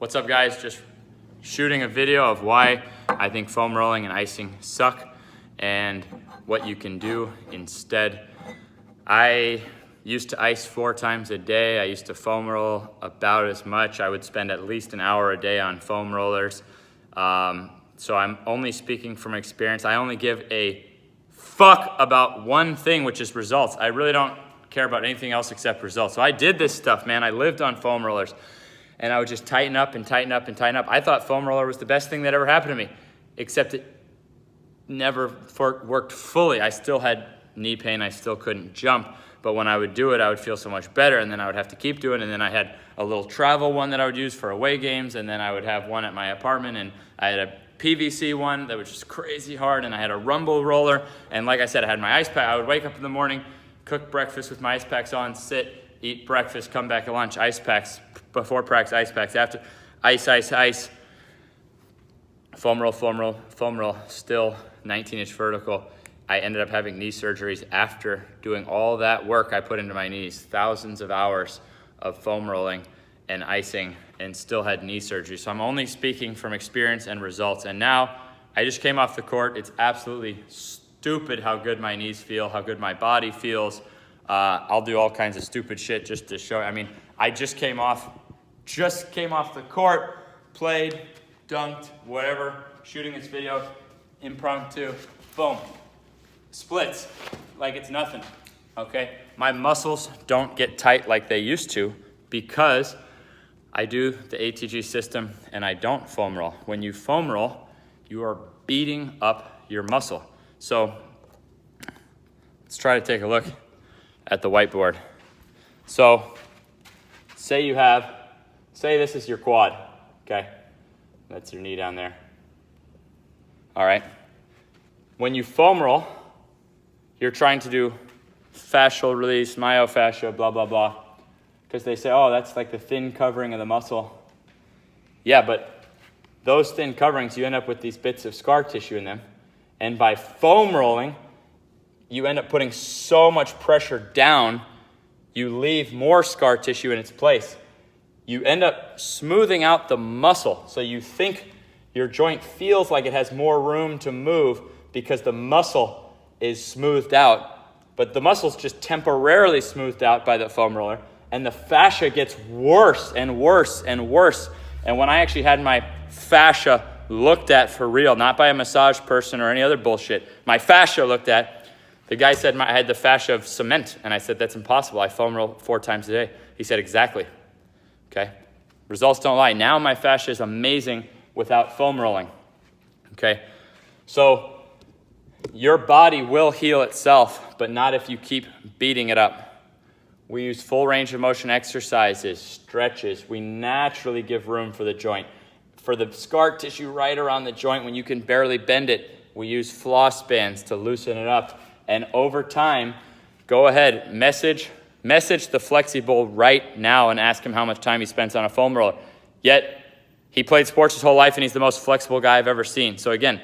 What's up, guys? Just shooting a video of why I think foam rolling and icing suck and what you can do instead. I used to ice 4 times a day. I used to foam roll about as much. I would spend at least an hour a day on foam rollers. So I'm only speaking from experience. I only give a fuck about one thing, which is results. I really don't care about anything else except results. So I did this stuff, man. I lived on foam rollers. And I would just tighten up and tighten up and tighten up. I thought foam roller was the best thing that ever happened to me, except it never worked fully. I still had knee pain. I still couldn't jump. But when I would do it, I would feel so much better, and then I would have to keep doing it. And then I had a little travel one that I would use for away games, and then I would have one at my apartment, and I had a PVC one that was just crazy hard, and I had a rumble roller. And like I said, I had my ice pack. I would wake up in the morning, cook breakfast with my ice packs on, sit, eat breakfast, come back at lunch, ice packs, before practice, ice packs, after, ice, foam roll, still 19-inch vertical. I ended up having knee surgeries after doing all that work I put into my knees, thousands of hours of foam rolling and icing, and still had knee surgery. So I'm only speaking from experience and results. And now I just came off the court. It's absolutely stupid how good my knees feel, how good my body feels. I'll do all kinds of stupid shit just to show. I mean, I just came off the court, played, dunked, whatever, shooting this video, impromptu, boom, splits, like it's nothing, okay? My muscles don't get tight like they used to because I do the ATG system and I don't foam roll. When you foam roll, you are beating up your muscle. So let's try to take a look at the whiteboard. So say this is your quad, okay? That's your knee down there. All right. When you foam roll, you're trying to do fascial release, myofascia, blah, blah, blah. Because they say, oh, that's like the thin covering of the muscle. Yeah, but those thin coverings, you end up with these bits of scar tissue in them. And by foam rolling, you end up putting so much pressure down, you leave more scar tissue in its place. You end up smoothing out the muscle. So you think your joint feels like it has more room to move because the muscle is smoothed out. But the muscle's just temporarily smoothed out by the foam roller. And the fascia gets worse and worse and worse. And when I actually had my fascia looked at for real, not by a massage person or any other bullshit, my fascia looked at, the guy said I had the fascia of cement. And I said, that's impossible. I foam roll 4 times a day. He said, exactly. Okay? Results don't lie. Now my fascia is amazing without foam rolling. Okay? So your body will heal itself, but not if you keep beating it up. We use full range of motion exercises, stretches. We naturally give room for the joint. For the scar tissue right around the joint, when you can barely bend it, we use floss bands to loosen it up. And over time, go ahead, message the Flexible right now and ask him how much time he spends on a foam roller. Yet, he played sports his whole life and he's the most flexible guy I've ever seen. So again,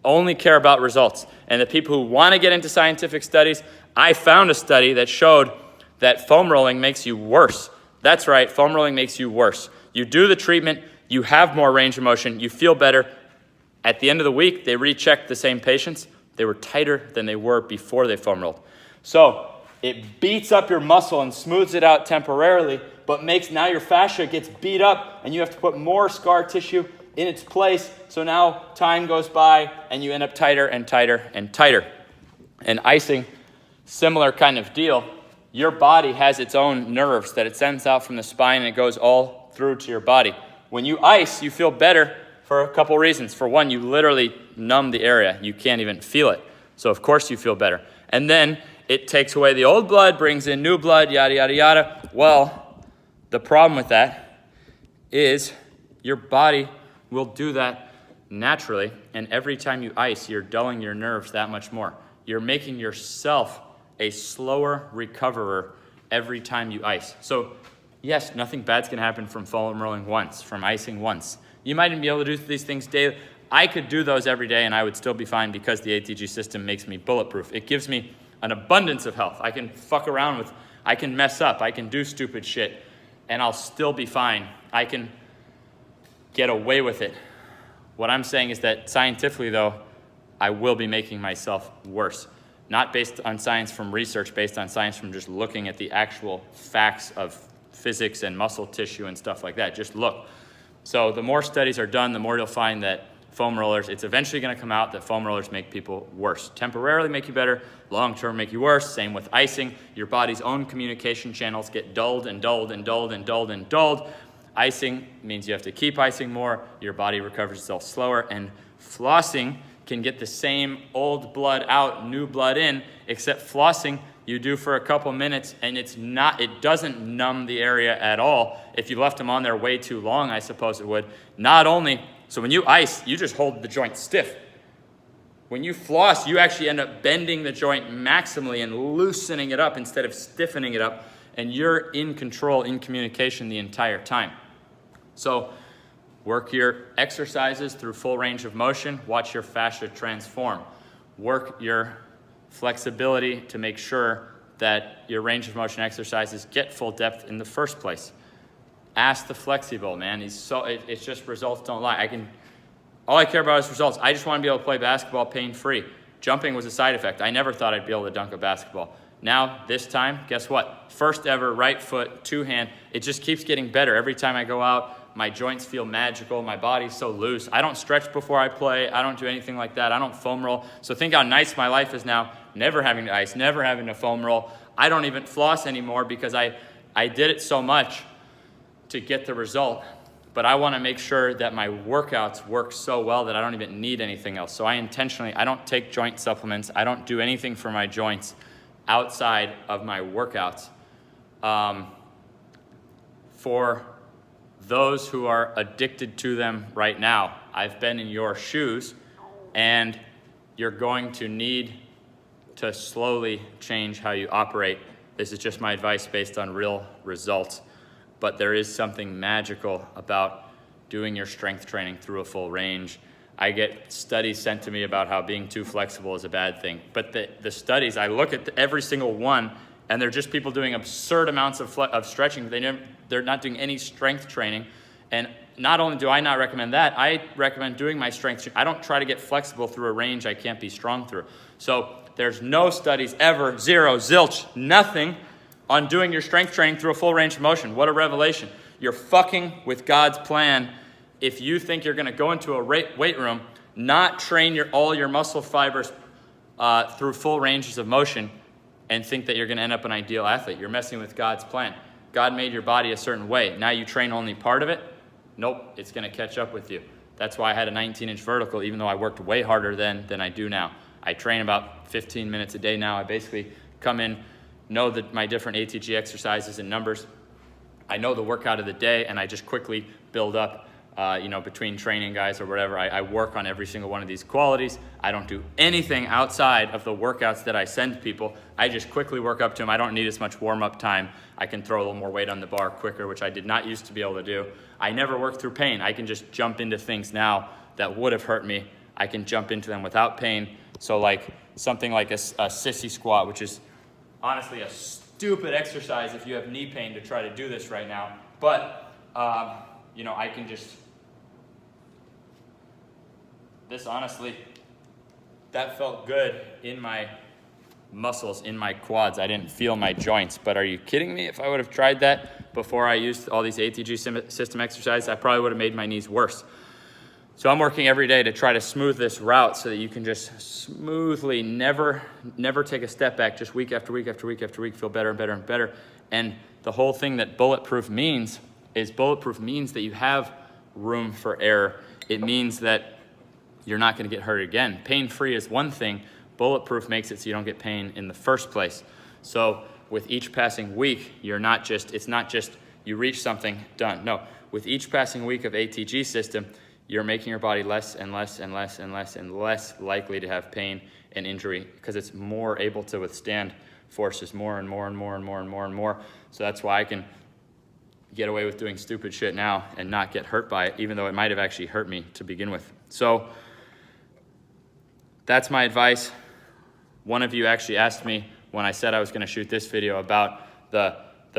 only care about results. And the people who want to get into scientific studies, I found a study that showed that foam rolling makes you worse. That's right, foam rolling makes you worse. You do the treatment, you have more range of motion, you feel better. At the end of the week, they rechecked the same patients. They were tighter than they were before they foam rolled. So it beats up your muscle and smooths it out temporarily, but makes now your fascia gets beat up and you have to put more scar tissue in its place. So now time goes by and you end up tighter and tighter and tighter. And icing, similar kind of deal. Your body has its own nerves that it sends out from the spine and it goes all through to your body. When you ice, you feel better for a couple reasons. For one, you literally numb the area. You can't even feel it. So of course you feel better. And then it takes away the old blood, brings in new blood, yada, yada, yada. Well, the problem with that is your body will do that naturally. And every time you ice, you're dulling your nerves that much more. You're making yourself a slower recoverer every time you ice. So yes, nothing bad's gonna happen from foam rolling once, from icing once. You might even be able to do these things daily. I could do those every day and I would still be fine because the ATG system makes me bulletproof. It gives me an abundance of health. I can fuck around with, I can mess up, I can do stupid shit, and I'll still be fine. I can get away with it. What I'm saying is that scientifically though, I will be making myself worse. Not based on science from research, based on science from just looking at the actual facts of physics and muscle tissue and stuff like that. Just look. So the more studies are done, the more you'll find that foam rollers, it's eventually gonna come out that foam rollers make people worse. Temporarily make you better, long-term make you worse. Same with icing. Your body's own communication channels get dulled and dulled and dulled and dulled and dulled. Icing means you have to keep icing more, your body recovers itself slower, and flossing can get the same old blood out, new blood in, except flossing you do for a couple minutes and it doesn't numb the area at all. If you left them on there way too long, I suppose it would. So when you ice, you just hold the joint stiff. When you floss, you actually end up bending the joint maximally and loosening it up instead of stiffening it up, and you're in control, in communication the entire time. So work your exercises through full range of motion, watch your fascia transform. Work your flexibility to make sure that your range of motion exercises get full depth in the first place. Ask the flexible, man. It's just results don't lie. All I care about is results. I just want to be able to play basketball pain-free. Jumping was a side effect. I never thought I'd be able to dunk a basketball. Now, this time, guess what? First ever right foot, two-hand. It just keeps getting better. Every time I go out, my joints feel magical. My body's so loose. I don't stretch before I play. I don't do anything like that. I don't foam roll. So think how nice my life is now, never having to ice, never having to foam roll. I don't even floss anymore because I did it so much to get the result. But I want to make sure that my workouts work so well that I don't even need anything else. So I don't take joint supplements. I don't do anything for my joints outside of my workouts. For those who are addicted to them right now, I've been in your shoes, and you're going to need to slowly change how you operate. This is just my advice based on real results. But there is something magical about doing your strength training through a full range. I get studies sent to me about how being too flexible is a bad thing. But the studies, I look at every single one, and they're just people doing absurd amounts of stretching. They're not doing any strength training. And not only do I not recommend that, I recommend doing my strength training. I don't try to get flexible through a range I can't be strong through. So there's no studies ever, zero, zilch, nothing on doing your strength training through a full range of motion. What a revelation. You're fucking with God's plan if you think you're gonna go into a weight room, not train all your muscle fibers through full ranges of motion, and think that you're gonna end up an ideal athlete. You're messing with God's plan. God made your body a certain way. Now you train only part of it? Nope, it's gonna catch up with you. That's why I had a 19-inch vertical, even though I worked way harder then than I do now. I train about 15 minutes a day now. I basically come in, know my different ATG exercises and numbers. I know the workout of the day, and I just quickly build up between training guys or whatever. I work on every single one of these qualities. I don't do anything outside of the workouts that I send people. I just quickly work up to them. I don't need as much warm-up time. I can throw a little more weight on the bar quicker, which I did not used to be able to do. I never work through pain. I can just jump into things now that would have hurt me. I can jump into them without pain. So like something like a sissy squat, which is honestly a stupid exercise if you have knee pain to try to do this right now. But, I can just, honestly, that felt good in my muscles, in my quads. I didn't feel my joints, but are you kidding me? If I would have tried that before I used all these ATG system exercises, I probably would have made my knees worse. So I'm working every day to try to smooth this route so that you can just smoothly, never take a step back, just week after week after week after week, feel better and better and better. And the whole thing that bulletproof means that you have room for error. It means that you're not going to get hurt again. Pain-free is one thing. Bulletproof makes it so you don't get pain in the first place. So with each passing week, it's not just you reach something, done. No, with each passing week of ATG system, you're making your body less and less and less and less and less likely to have pain and injury because it's more able to withstand forces more and more and more and more and more and more. So that's why I can get away with doing stupid shit now and not get hurt by it, even though it might have actually hurt me to begin with. So that's my advice. One of you actually asked me when I said I was going to shoot this video about the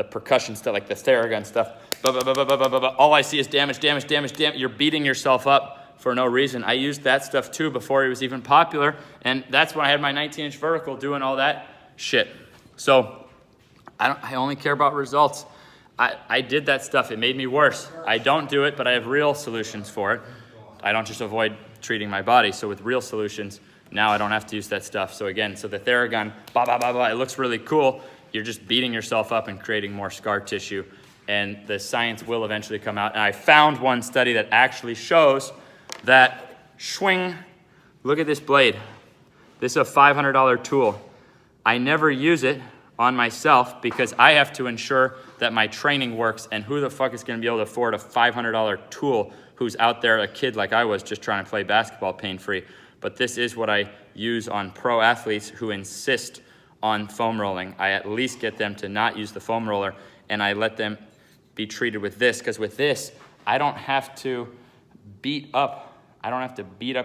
percussion stuff, like the Theragun stuff. all I see is damage. You're beating yourself up for no reason. I used that stuff too before it was even popular, and that's when I had my 19-inch vertical doing all that shit. So I only care about results. I did that stuff. It made me worse. I don't do it, but I have real solutions for it. I don't just avoid treating my body. So with real solutions, now I don't have to use that stuff. So again, so the Theragun, it looks really cool. You're just beating yourself up and creating more scar tissue. And the science will eventually come out. And I found one study that actually shows that, swing, look at this blade. This is a $500 tool. I never use it on myself because I have to ensure that my training works, and who the fuck is gonna be able to afford a $500 tool who's out there, a kid like I was, just trying to play basketball pain-free. But this is what I use on pro athletes who insist on foam rolling. I at least get them to not use the foam roller, and I let them be treated with this, because with this, I don't have to beat up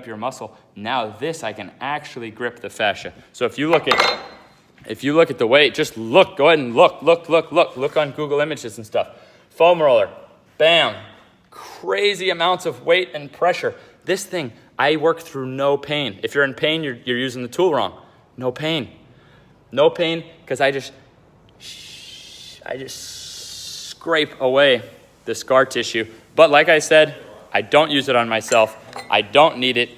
your muscle. Now this, I can actually grip the fascia. So if you look at the weight, just look, go ahead and look on Google Images and stuff. Foam roller, bam, crazy amounts of weight and pressure. This thing, I work through no pain. If you're in pain, you're using the tool wrong. No pain, because I just scrape away the scar tissue. But like I said, I don't use it on myself. I don't need it.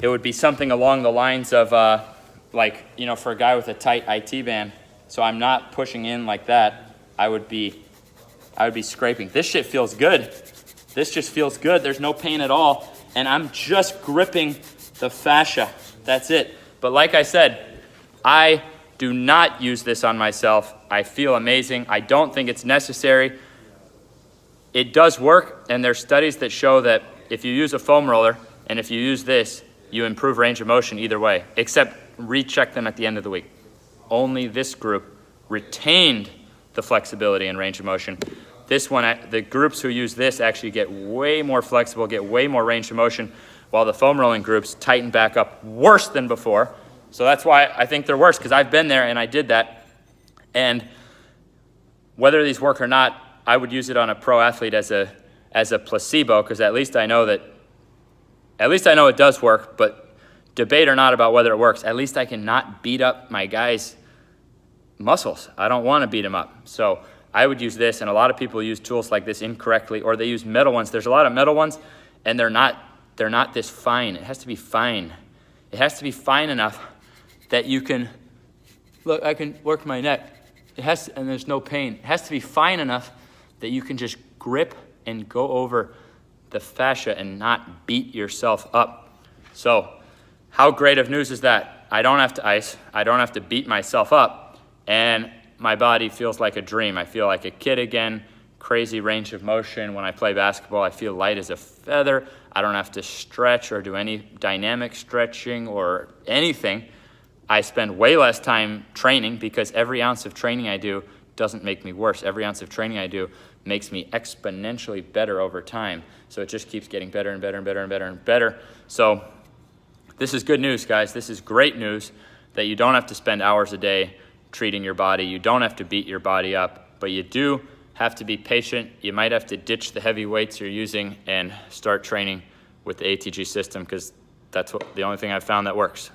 It would be something along the lines of for a guy with a tight IT band. So I'm not pushing in like that. I would be scraping. This shit feels good. This just feels good. There's no pain at all. And I'm just gripping the fascia. That's it. But like I said, I do not use this on myself. I feel amazing. I don't think it's necessary. It does work, and there's studies that show that if you use a foam roller and if you use this, you improve range of motion either way, except recheck them at the end of the week. Only this group retained the flexibility and range of motion. This one, the groups who use this actually get way more flexible, get way more range of motion, while the foam rolling groups tighten back up worse than before. So that's why I think they're worse, because I've been there and I did that. And whether these work or not, I would use it on a pro athlete as a placebo, because at least I know it does work. But debate or not about whether it works, at least I can not beat up my guy's muscles. I don't want to beat him up. So I would use this, and a lot of people use tools like this incorrectly, or they use metal ones. There's a lot of metal ones, and they're not this fine. It has to be fine. It has to be fine enough that you can, look, I can work my neck. And there's no pain. It has to be fine enough that you can just grip and go over the fascia and not beat yourself up. So how great of news is that? I don't have to ice. I don't have to beat myself up. And my body feels like a dream. I feel like a kid again, crazy range of motion. When I play basketball, I feel light as a feather. I don't have to stretch or do any dynamic stretching or anything. I spend way less time training because every ounce of training I do doesn't make me worse. Every ounce of training I do makes me exponentially better over time. So it just keeps getting better and better and better and better and better. So this is good news, guys. This is great news that you don't have to spend hours a day treating your body. You don't have to beat your body up, but you do have to be patient. You might have to ditch the heavy weights you're using and start training with the ATG system, because that's the only thing I've found that works.